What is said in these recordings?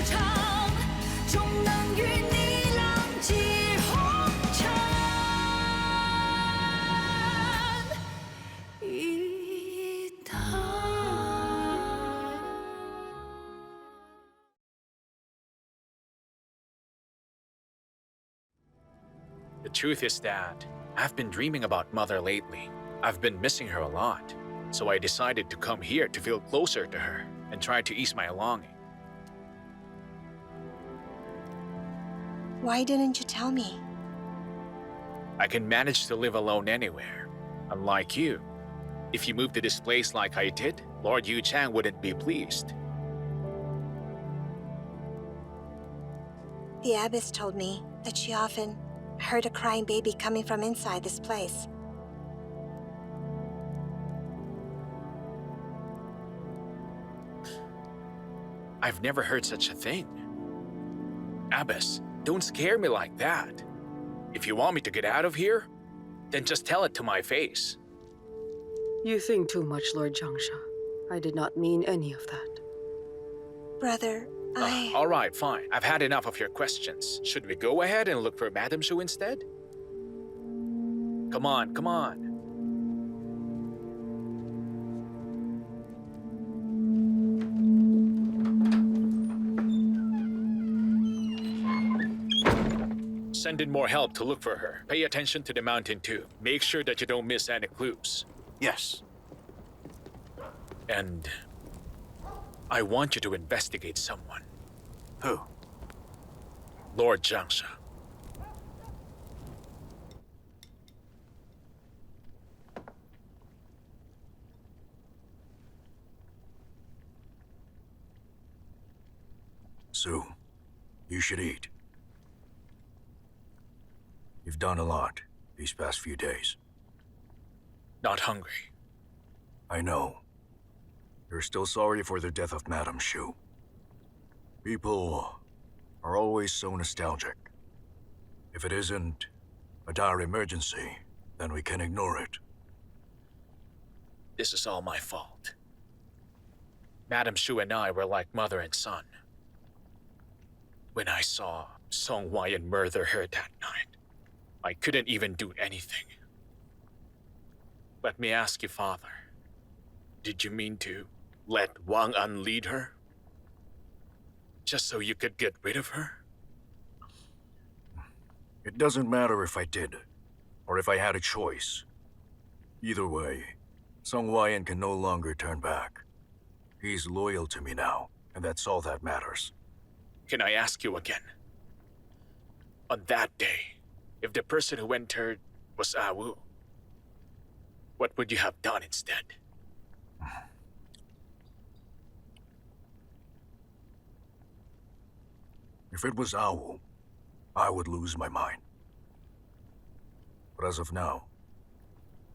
长，终能与你浪迹红尘一趟。The truth is that I've been dreaming about Mother lately. I've been missing her a lot, so I decided to come here to feel closer to her and try to ease my longing. Why didn't you tell me? I can manage to live alone anywhere. Unlike you, if you moved to this place like I did, Lord Yuchang wouldn't be pleased. The abbess told me that she often heard a crying baby coming from inside this place. I've never heard such a thing. Abbess, don't scare me like that. If you want me to get out of here, then just tell it to my face. You think too much, Lord Zhangsha. I did not mean any of that. Brother, All right, fine. I've had enough of your questions. Should we go ahead and look for Madame Shu instead? Come on, come on. Send in more help to look for her. Pay attention to the mountain too. Make sure that you don't miss any clues. Yes. And I want you to investigate someone. Who? Lord Zhangsha. Sue, you should eat. You've done a lot these past few days. Not hungry. I know. You're still sorry for the death of Madame Shu. People are always so nostalgic. If it isn't a dire emergency, then we can ignore it. This is all my fault. Madame Shu and I were like mother and son. When I saw Song Huayan murder her that night, I couldn't even do anything. Let me ask you, Father. Did you mean to let Wang Yan lead her? Just so you could get rid of her? It doesn't matter if I did, or if I had a choice. Either way, Song Huayan can no longer turn back. He's loyal to me now, and that's all that matters. Can I ask you again? On that day, if the person who entered was Awu, what would you have done instead? If it was Awu, I would lose my mind. But as of now,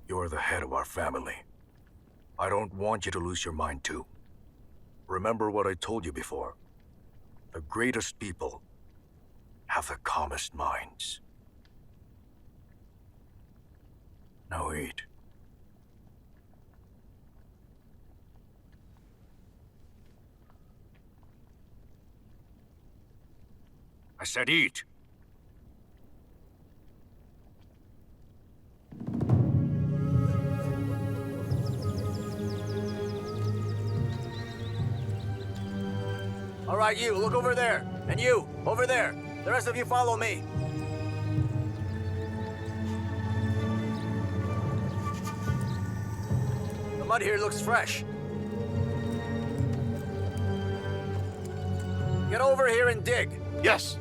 you're the head of our family. I don't want you to lose your mind too. Remember what I told you before. The greatest people have the calmest minds. Now eat. I said eat. All right, you, look over there. And you, over there. The rest of you follow me. The mud here looks fresh. Get over here and dig. Yes.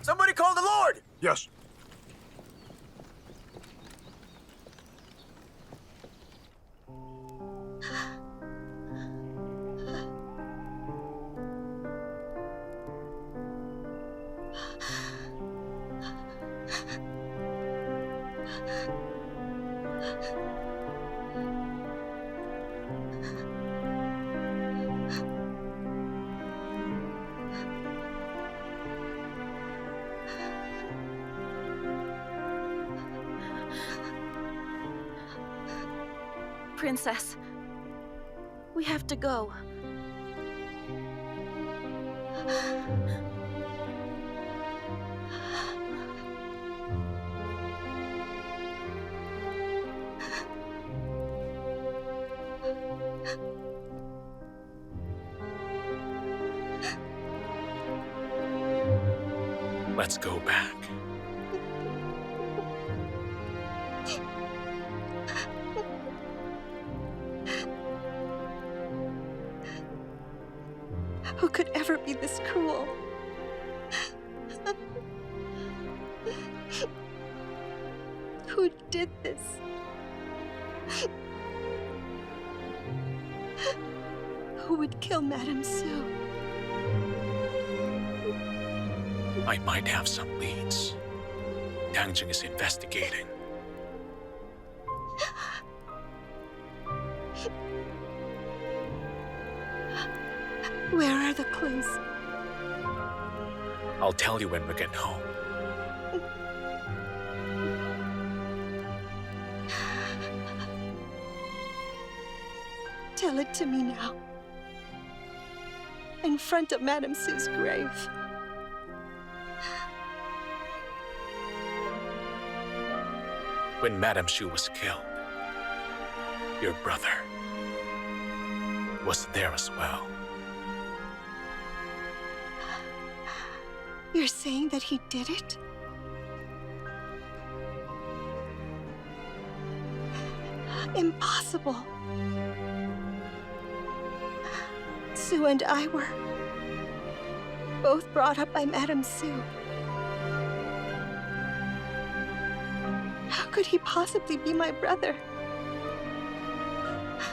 Somebody call the Lord! Yes. Princess. We have to go. Let's go back. Who could ever be this cruel? Who did this? Who would kill Madame Su? I might have some leads. Tangjing is investigating. Where are the clues? I'll tell you when we get home. Tell it to me now. In front of Madame Su's grave. When Madame Xu was killed, your brother was there as well. You're saying that he did it? Impossible. Su and I were both brought up by Madame Su. How could he possibly be my brother?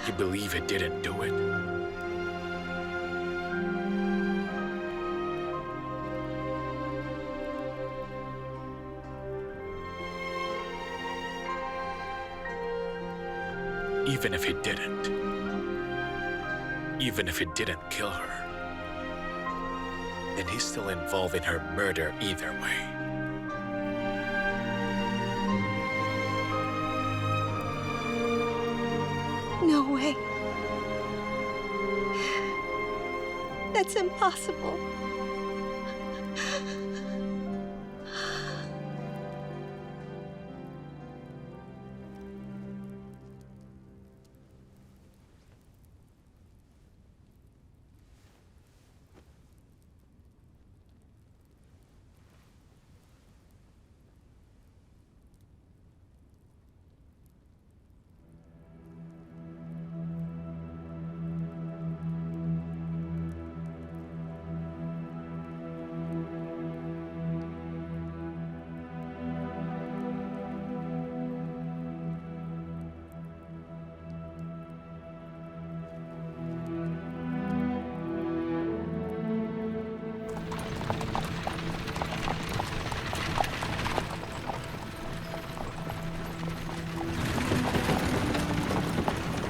You believe he didn't do it? Even if he didn't. Even if he didn't kill her, then he's still involved in her murder either way. No way. That's impossible.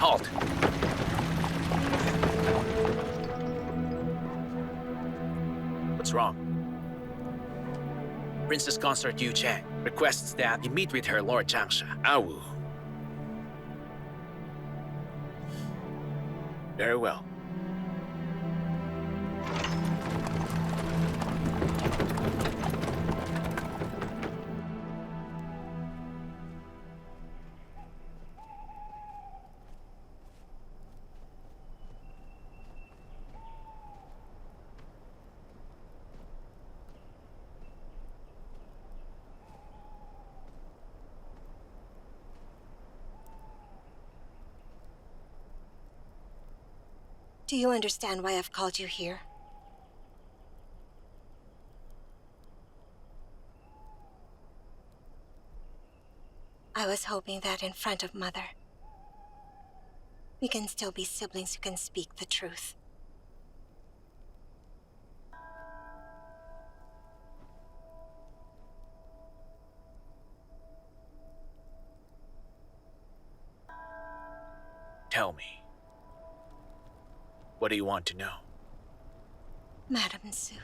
Halt! What's wrong? Princess Consort Yu Chang requests that you meet with her Lord Changsha. Awu. Very well. Do you understand why I've called you here? I was hoping that in front of Mother, we can still be siblings who can speak the truth. Tell me. What do you want to know? Madame Su.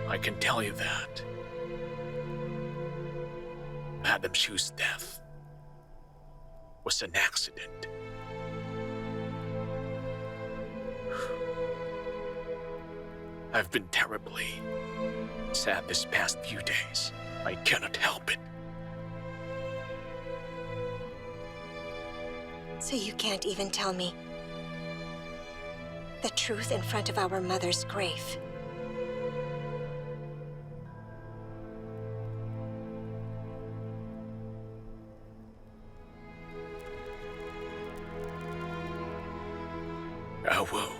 I can tell you that Madame Shu's death was an accident. I've been terribly sad this past few days. I cannot help it. So you can't even tell me the truth in front of our mother's grave? Awu,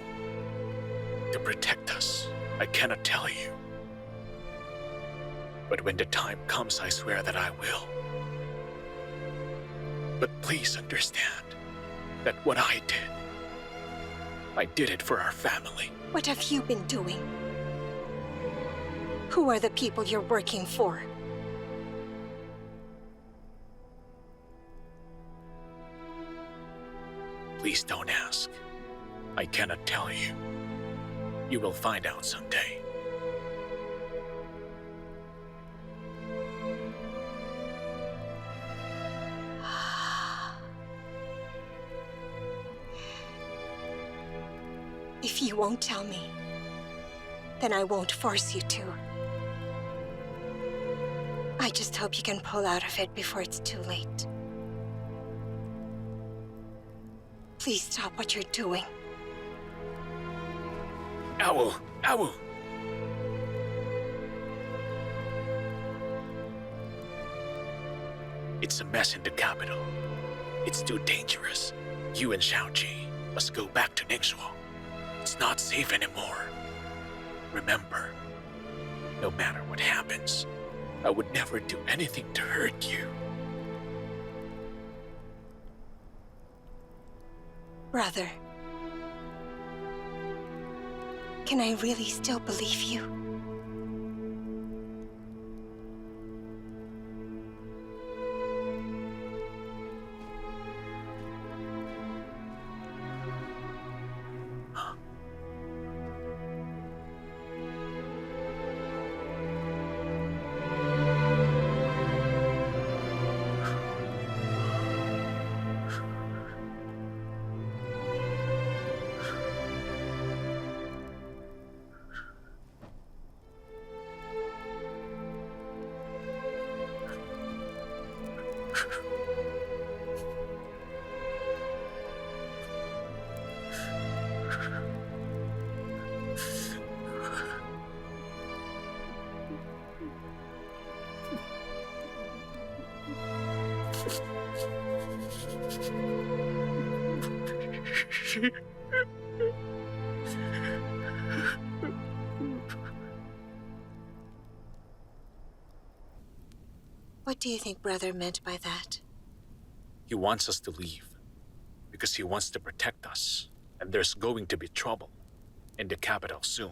to protect us, I cannot tell you. But when the time comes, I swear that I will. But please understand that what I did it for our family. What have you been doing? Who are the people you're working for? Please don't ask. I cannot tell you. You will find out someday. If you won't tell me, then I won't force you to. I just hope you can pull out of it before it's too late. Please stop what you're doing. Owl! Owl! It's a mess in the capital. It's too dangerous. You and Xiao Qi must go back to Ningxuo. It's not safe anymore. Remember, no matter what happens, I would never do anything to hurt you. Brother, can I really still believe you? What do you think Brother meant by that? He wants us to leave because he wants to protect us, and there's going to be trouble in the capital soon.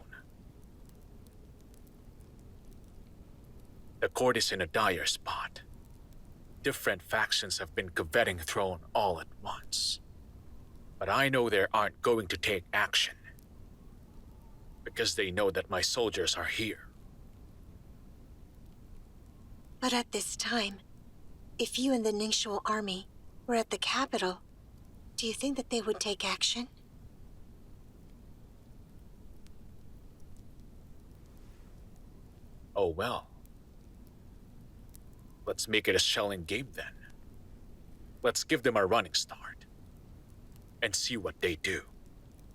The court is in a dire spot. Different factions have been coveting throne all at once. But I know they aren't going to take action because they know that my soldiers are here. But at this time, if you and the Ningxuo army were at the capital, do you think that they would take action? Oh well. Let's make it a shelling game then. Let's give them a running start and see what they do.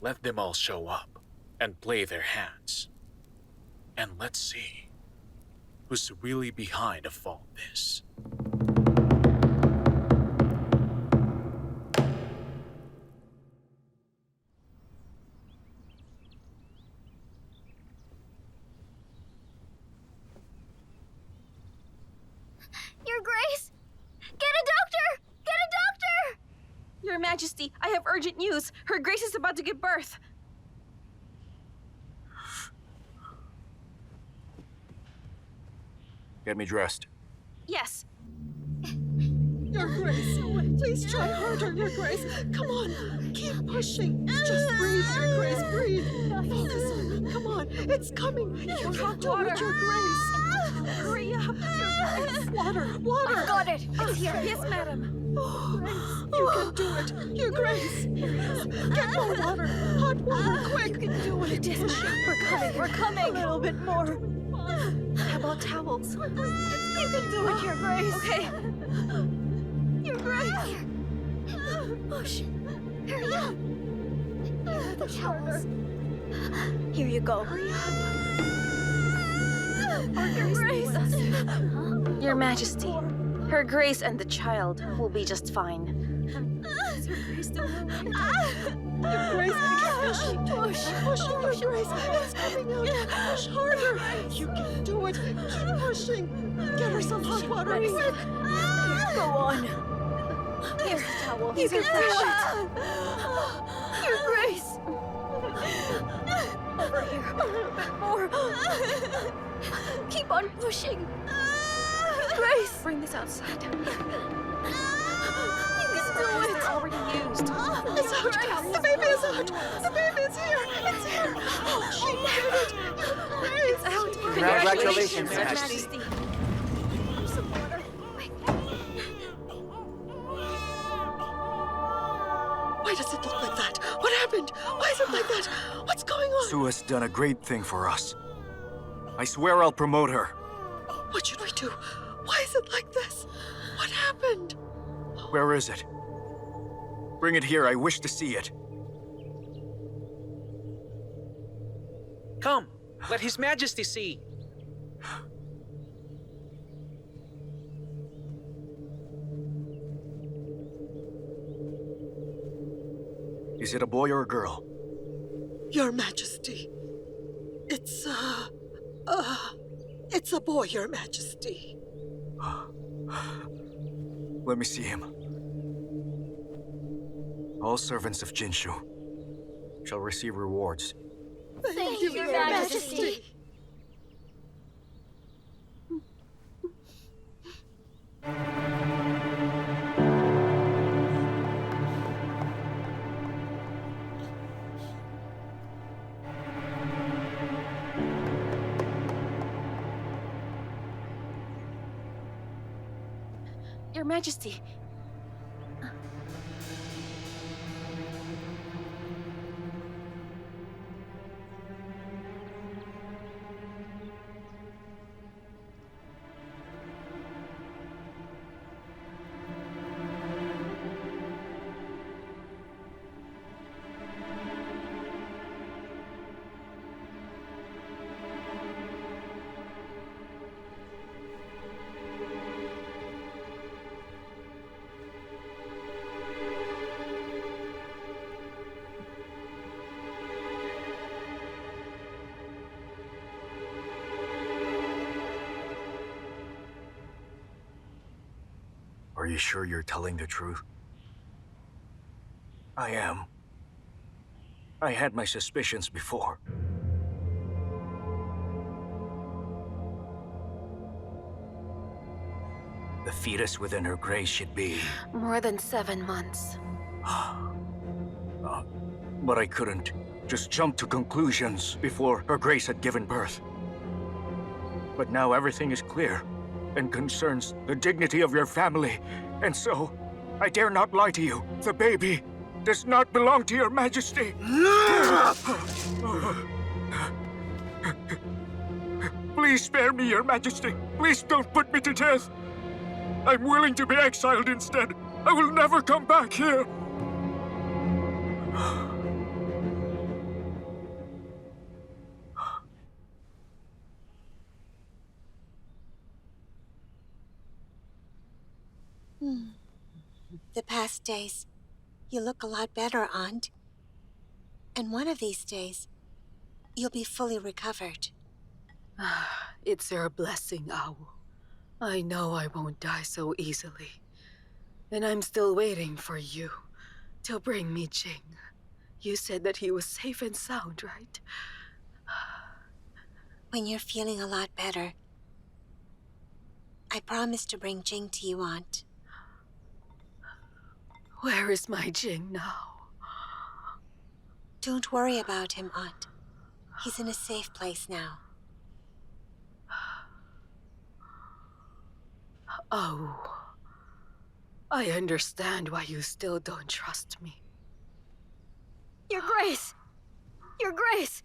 Let them all show up and play their hands. And let's see who's really behind of all this. Your Grace! Get a doctor! Get a doctor! Your Majesty, I have urgent news. Her Grace is about to give birth. Get me dressed. Yes. Your Grace, please try harder, Your Grace. Come on, keep pushing. Just breathe, Your Grace, breathe. Focus on me. Come on, it's coming. You can do it, Your Grace. Hurry up, Your Grace. Water. I've got it. It's here. Yes, madam. You can do it, Your Grace. Get more water. Hot water, quick. You can do it. We're coming. A little bit more. How about towels? You can do it, Your Grace. Okay. Your Grace. Push. Hurry up. The towels. Here you go. Hurry up. Your Grace. Your Majesty, Her Grace and the child will be just fine. Is Her Grace doing Your Grace, keep pushing, Your Grace. It's coming out. Push harder. You can do it. Keep pushing. Get her some hot water, quick. Go on. Here's the towel. You can push it. Your Grace. Over here. A little bit more. Keep on pushing. Grace, bring this outside. You can do it. It's already used. It's out. The baby is out. The baby is here. It's here. Oh, she did it. Your Grace. It's out. Congratulations, Your Majesty. Some water. Why does it look like that? What happened? Why is it like that? What's going on? Sue has done a great thing for us. I swear I'll promote her. What should we do? Why is it like this? What happened? Where is it? Bring it here. I wish to see it. Come, let His Majesty see. Is it a boy or a girl? Your Majesty. It's a boy, Your Majesty. Let me see him. All servants of Jinshu shall receive rewards. Thank you, Your Majesty. Your Majesty. Are you sure you're telling the truth? I am. I had my suspicions before. The fetus within Her Grace should be... More than 7 months. But I couldn't just jump to conclusions before Her Grace had given birth. But now everything is clear and concerns the dignity of your family. And so, I dare not lie to you. The baby does not belong to Your Majesty. Please spare me, Your Majesty. Please don't put me to death. I'm willing to be exiled instead. I will never come back here. The past days, you look a lot better, Aunt. And one of these days, you'll be fully recovered. It's your blessing, Owl. I know I won't die so easily. And I'm still waiting for you to bring me Jing. You said that he was safe and sound, right? When you're feeling a lot better, I promise to bring Jing to you, Aunt. Where is my Jing now? Don't worry about him, Aunt. He's in a safe place now. Oh. I understand why you still don't trust me. Your Grace! Your Grace!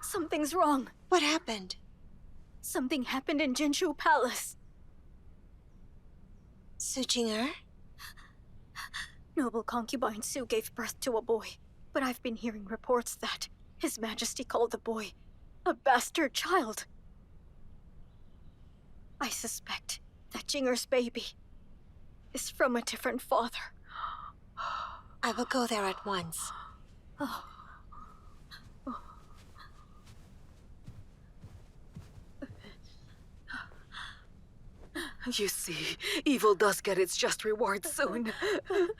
Something's wrong. What happened? Something happened in Jinshu Palace. Su Jing'er? Noble concubine Su gave birth to a boy, but I've been hearing reports that His Majesty called the boy a bastard child. I suspect that Jing'er's baby is from a different father. I will go there at once. Oh. You see, evil does get its just reward soon.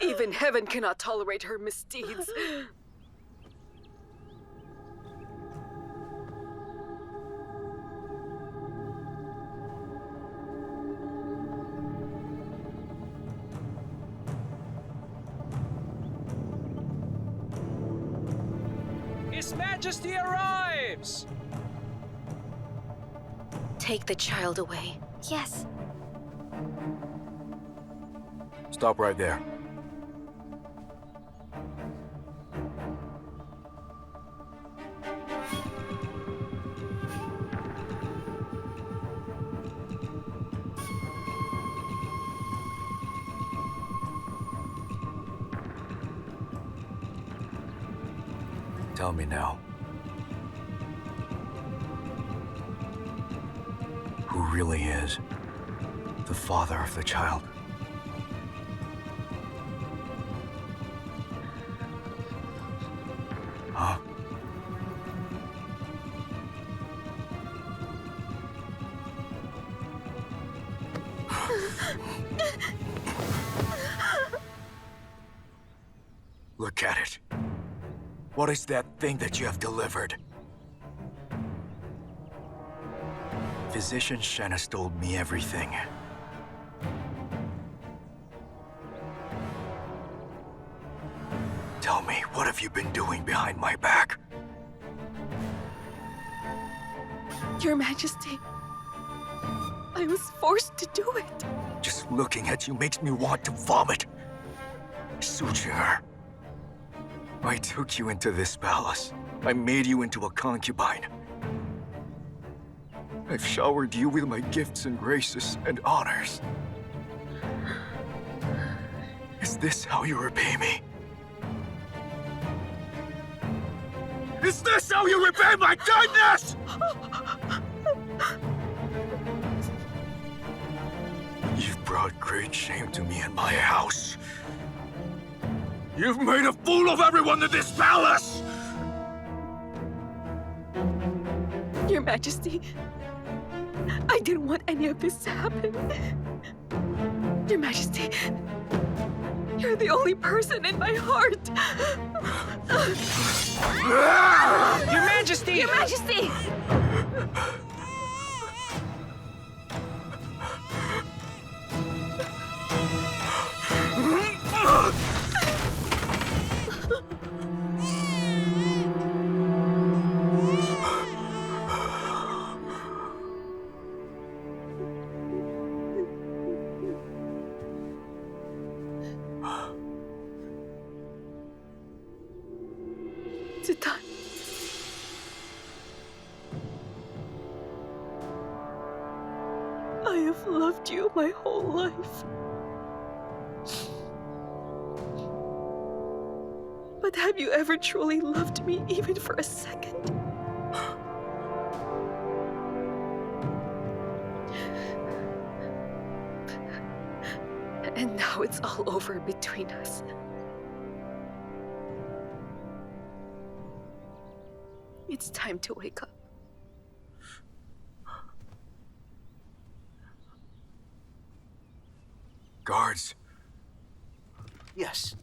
Even heaven cannot tolerate her misdeeds. His Majesty arrives! Take the child away. Yes. Stop right there. Tell me now. Who really is the father of the child? Huh? Look at it. What is that thing that you have delivered? Physician Shen has told me everything. Tell me, what have you been doing behind my back? Your Majesty, I was forced to do it. Just looking at you makes me want to vomit. Su Jing'er, I took you into this palace. I made you into a concubine. I've showered you with my gifts and graces and honors. Is this how you repay me? Is this how you repay my kindness? You've brought great shame to me and my house. You've made a fool of everyone in this palace! Your Majesty, I didn't want any of this to happen. Your Majesty, you're the only person in my heart. Your Majesty! Your Majesty! Zidan. I have loved you my whole life. But have you ever truly loved me even for a second? And now it's all over between us. It's time to wake up. Guards. Yes.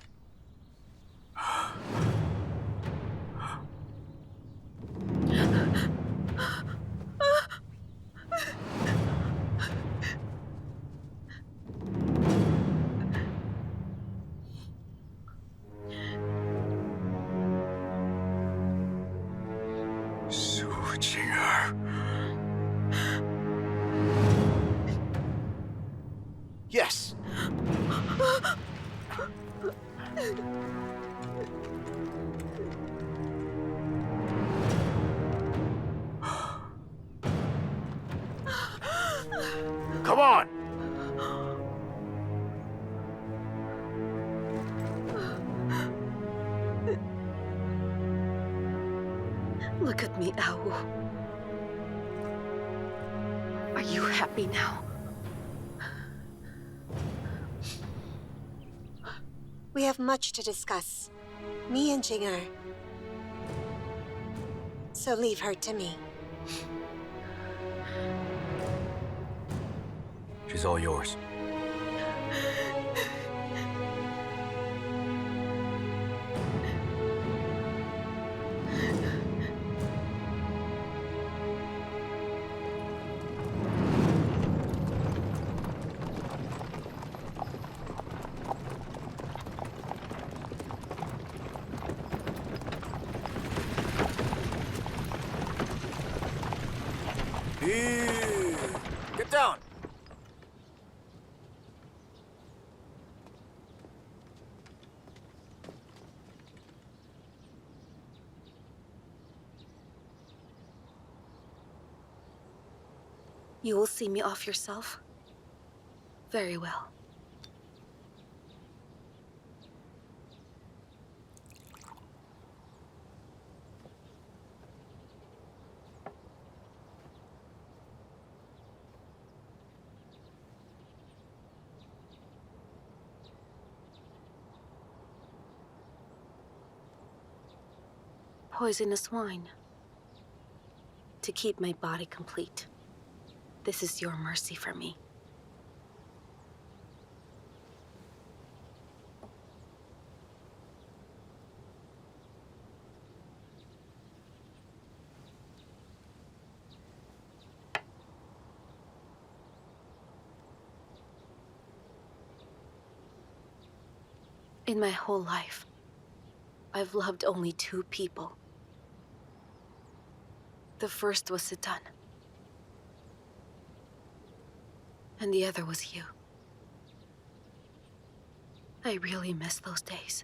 Come on! Look at me, Owl. Are you happy now? We have much to discuss. Me and Jing. So leave her to me. She's all yours. Get down! You will see me off yourself? Very well. Poisonous wine. To keep my body complete. This is your mercy for me. In my whole life, I've loved only 2 people. The first was Zidan. And the other was you. I really miss those days.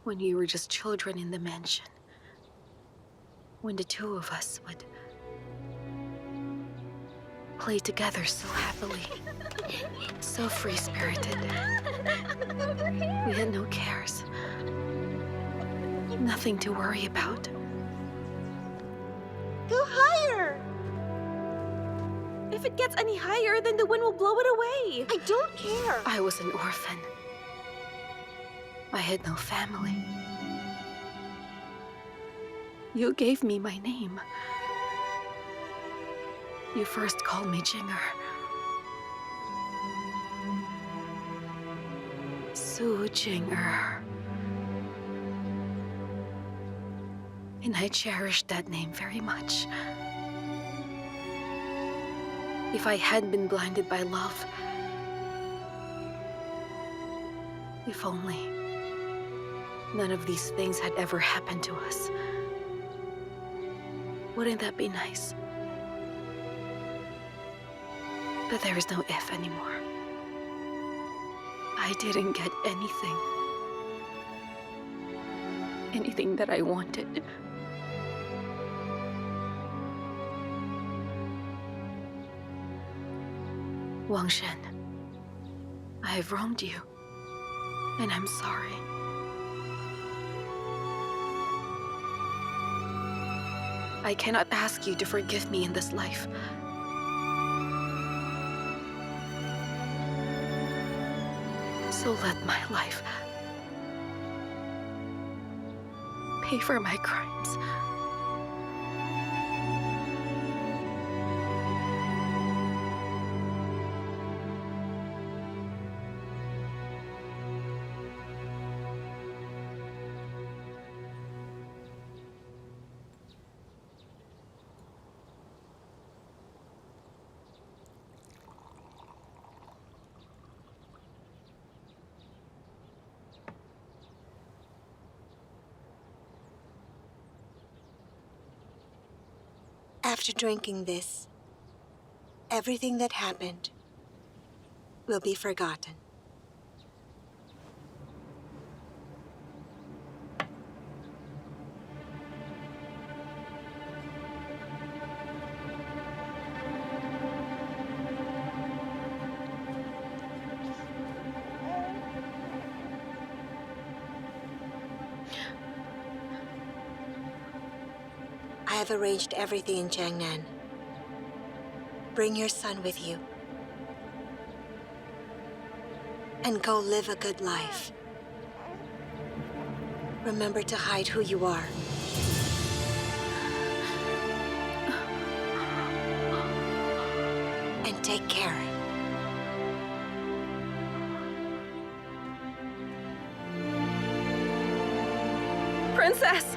When you were just children in the mansion. When the 2 of us would play together so happily. So free-spirited. We had no cares. Nothing to worry about. Go higher! If it gets any higher, then the wind will blow it away. I don't care. I was an orphan. I had no family. You gave me my name. You first called me Jinger. Su Jinger. And I cherished that name very much. If I had been blinded by love, if only none of these things had ever happened to us. Wouldn't that be nice? But there is no if anymore. I didn't get anything. Anything that I wanted. Wang Shen, I have wronged you, and I'm sorry. I cannot ask you to forgive me in this life. So let my life pay for my crimes. After drinking this, everything that happened will be forgotten. I've arranged everything in Jiangnan. Bring your son with you. And go live a good life. Remember to hide who you are. And take care. Princess!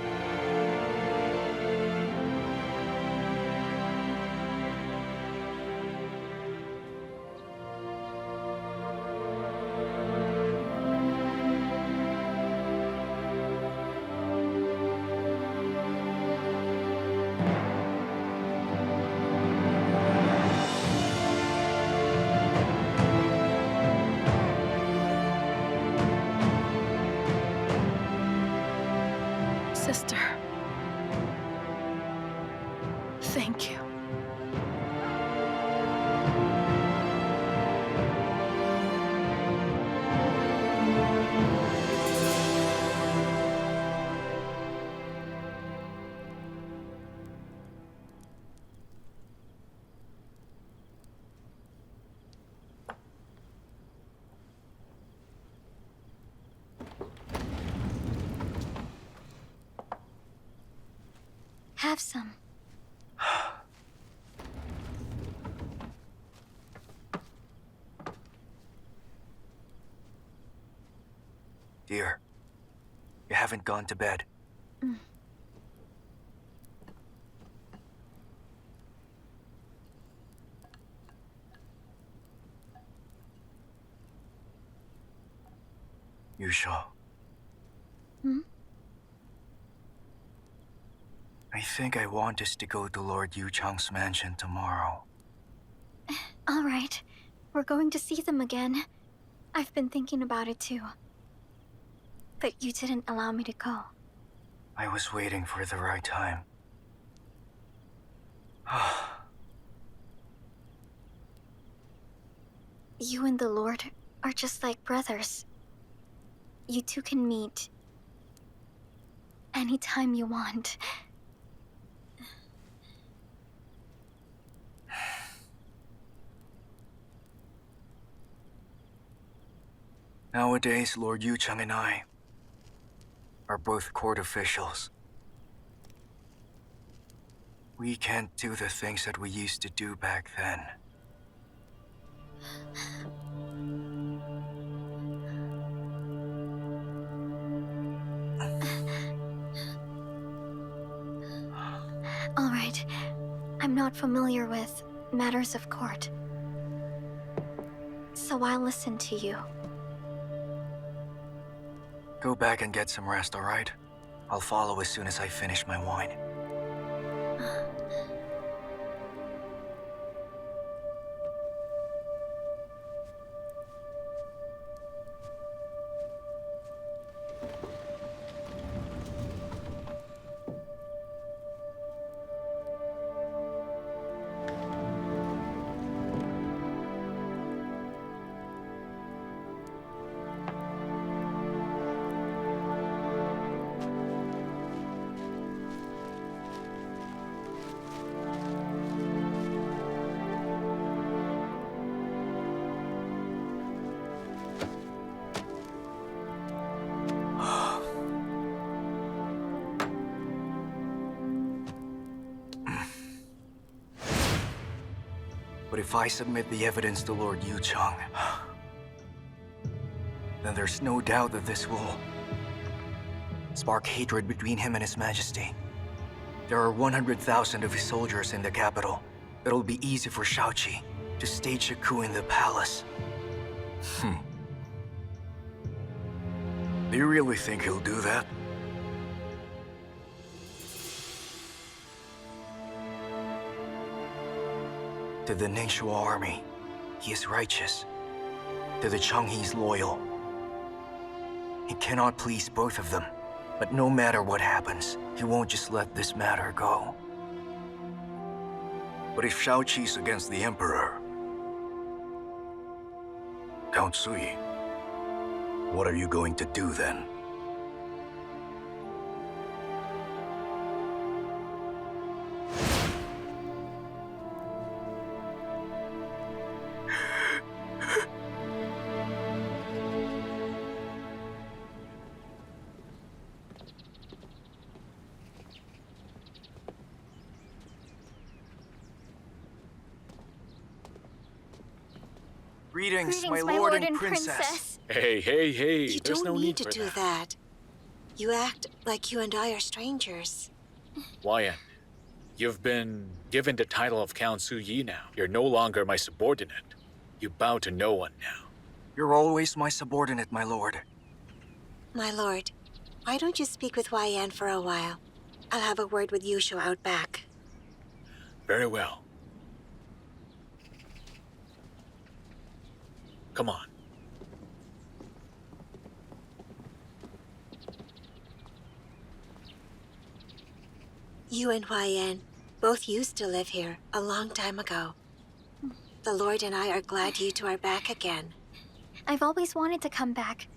Sister. Thank you. Have some. Dear, you haven't gone to bed. Yuzhang. Hmm? I think I want us to go to Lord Yuchang's mansion tomorrow. All right. We're going to see them again. I've been thinking about it too. But you didn't allow me to go. I was waiting for the right time. You and the Lord are just like brothers. You two can meet anytime you want. Nowadays, Lord Yuchang and I are both court officials. We can't do the things that we used to do back then. All right. I'm not familiar with matters of court, so I'll listen to you. Go back and get some rest, all right? I'll follow as soon as I finish my wine. But if I submit the evidence to Lord Yuchang, then there's no doubt that this will spark hatred between him and His Majesty. There are 100,000 of his soldiers in the capital. It'll be easy for Xiao Qi to stage a coup in the palace. Do you really think he'll do that? To the Ningxua army, he is righteous. To the Cheng, he's loyal. He cannot please both of them. But no matter what happens, he won't just let this matter go. But if Xiao Qi's against the Emperor, Count Sui, what are you going to do then? Greetings, my lord and princess. Hey, hey, hey. You There's don't no need to for do that. You act like you and I are strangers. Yan, you've been given the title of Count Zhou Yi now. You're no longer my subordinate. You bow to no one now. You're always my subordinate, my lord. My lord, why don't you speak with Yan for a while? I'll have a word with Yuzhou out back. Very well. Come on. You and Yan both used to live here a long time ago. The Lord and I are glad you two are back again. I've always wanted to come back,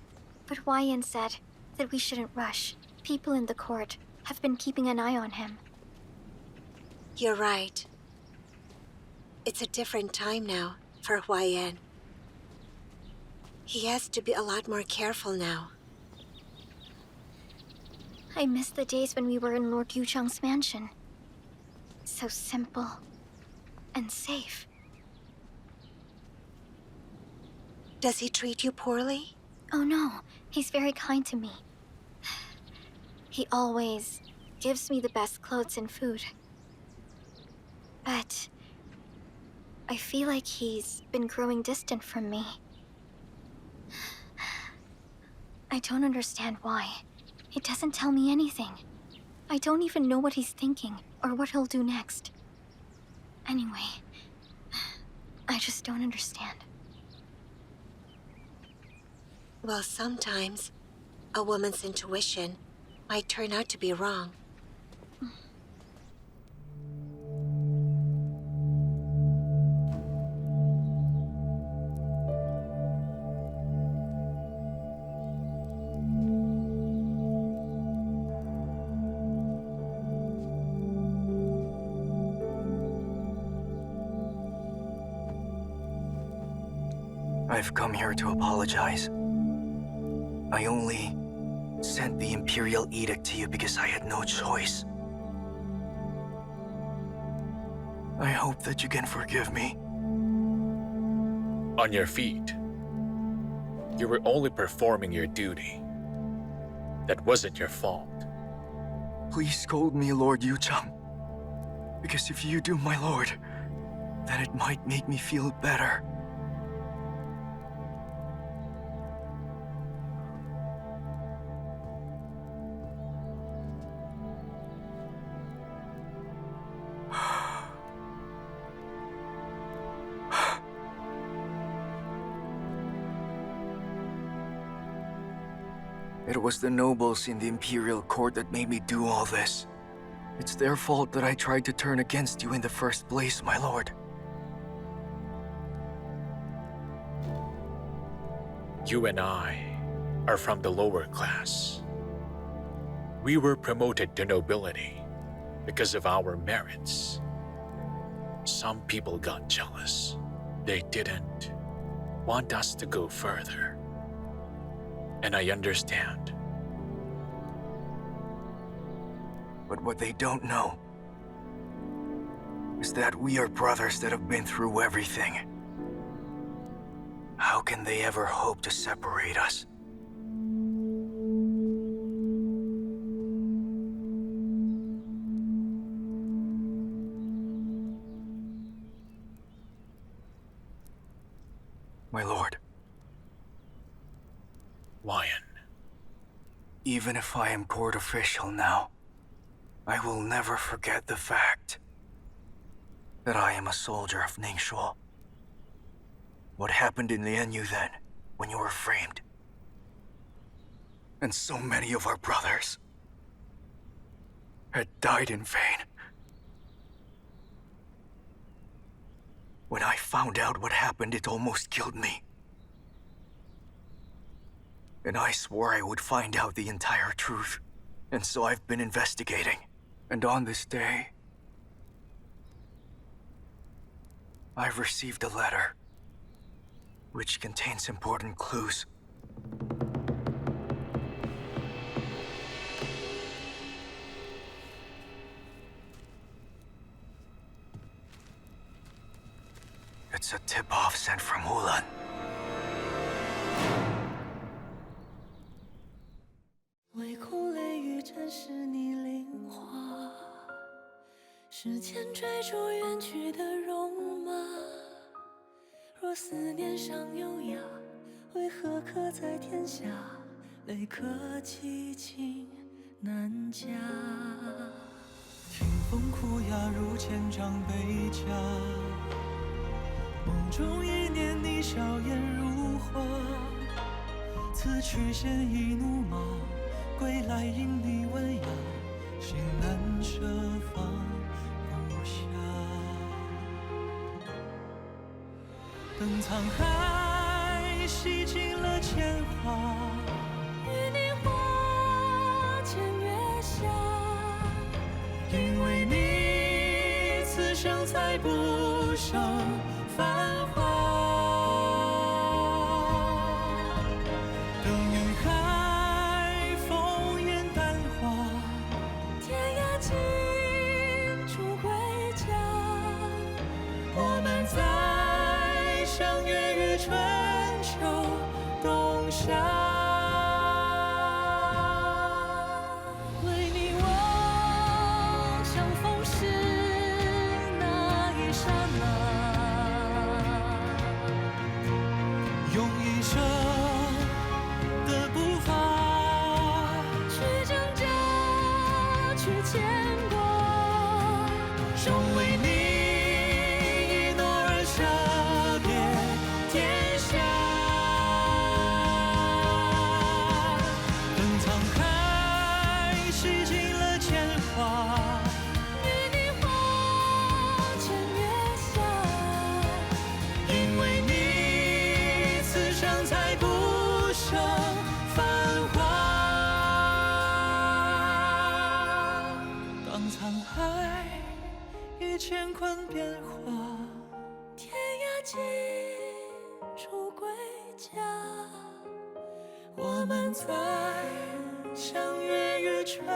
but Yan said that we shouldn't rush. People in the court have been keeping an eye on him. You're right. It's a different time now for Yan. He has to be a lot more careful now. I miss the days when we were in Lord Yuzhang's mansion. So simple and safe. Does he treat you poorly? Oh no, he's very kind to me. He always gives me the best clothes and food. But I feel like he's been growing distant from me. I don't understand why. He doesn't tell me anything. I don't even know what he's thinking or what he'll do next. Anyway, I just don't understand. Well, sometimes a woman's intuition might turn out to be wrong. I've come here to apologize. I only sent the imperial edict to you because I had no choice. I hope that you can forgive me. On your feet. You were only performing your duty. That wasn't your fault. Please scold me, Lord Yuzhang. Because if you do, my lord, then it might make me feel better. It was the nobles in the imperial court that made me do all this. It's their fault that I tried to turn against you in the first place, my lord. You and I are from the lower class. We were promoted to nobility because of our merits. Some people got jealous. They didn't want us to go further. And I understand. But what they don't know is that we are brothers that have been through everything. How can they ever hope to separate us? My lord. Yan. Even if I am court official now, I will never forget the fact that I am a soldier of Ningxuo. What happened in the ENG then, when you were framed? And so many of our brothers had died in vain. When I found out what happened, it almost killed me. And I swore I would find out the entire truth. And so I've been investigating. And on this day, I've received a letter which contains important clues. It's a tip-off sent from Helan. 若思念尚有涯，为何刻在天下？泪可凄清难夹。听风哭哑如千丈悲家，梦中一念你笑颜如花。此去现一怒马，归来因你温雅，心难舍放不下。等沧海洗尽了铅华，与你花前月下。因为你，此生才不剩繁华。等云海烽烟淡化，天涯尽处归家。我们再相约于春秋冬夏。为你望相逢时那一刹那，用一生的步伐去挣扎，去牵挂，终为你一诺而舍别天下。等沧海洗尽了铅华，与你花前月下。因为你，此生才不剩繁华。当沧海已乾坤变化，天涯尽处归家。我们再相约于春